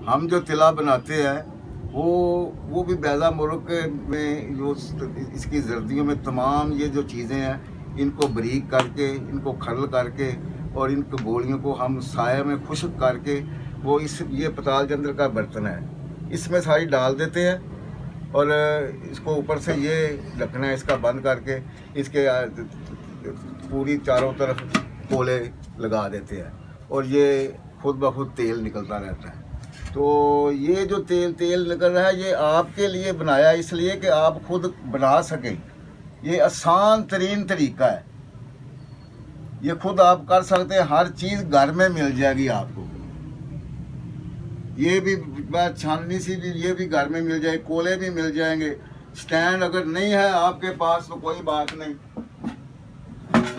हम जो तिला बनाते हैं वो भी बैज़ा मुल्क में जो इसकी जर्दियों में तमाम ये जो चीज़ें हैं इनको बारीक करके, इनको खरल करके और इनको गोलियों को हम साया में खुश्क करके वो ये पताल जंदर का बर्तन है, इसमें सारी डाल देते हैं और इसको ऊपर से ये ढकना है इसका बंद करके इसके पूरी चारों तरफ कोले लगा देते हैं और ये खुद ब खुद तेल निकलता रहता है। तो ये जो तेल निकल रहा है ये आपके लिए बनाया इसलिए कि आप खुद बना सकें। ये आसान तरीन तरीका है, ये खुद आप कर सकते हैं, हर चीज़ घर में मिल जाएगी आपको। ये भी बात छाननी सी भी ये भी घर में मिल जाए, कोले भी मिल जाएंगे। स्टैंड अगर नहीं है आपके पास तो कोई बात नहीं,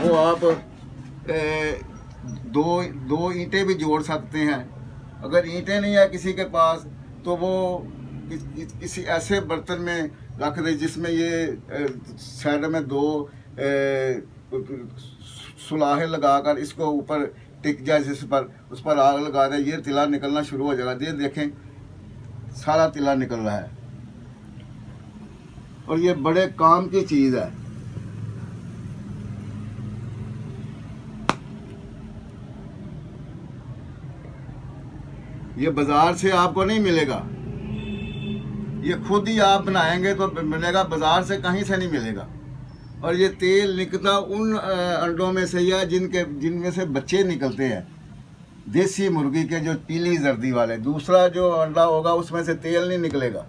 वो आप दो ईंटें भी जोड़ सकते हैं। अगर ईंटें नहीं है किसी के पास तो वो किसी ऐसे बर्तन में रख दे जिसमें ये साइड में दो सुलाहे लगाकर इसको ऊपर टिक जाए, जिस पर उस पर आग लगा दे, ये तिला निकलना शुरू हो जाएगा। ये देखें सारा तिला निकल रहा है और ये बड़े काम की चीज़ है। ये बाज़ार से आपको नहीं मिलेगा, ये खुद ही आप बनाएंगे तो मिलेगा, बाज़ार से कहीं से नहीं मिलेगा। और ये तेल निकलता उन अंडों में से या जिनमें से बच्चे निकलते हैं देसी मुर्गी के, जो पीली जर्दी वाले। दूसरा जो अंडा होगा उसमें से तेल नहीं निकलेगा।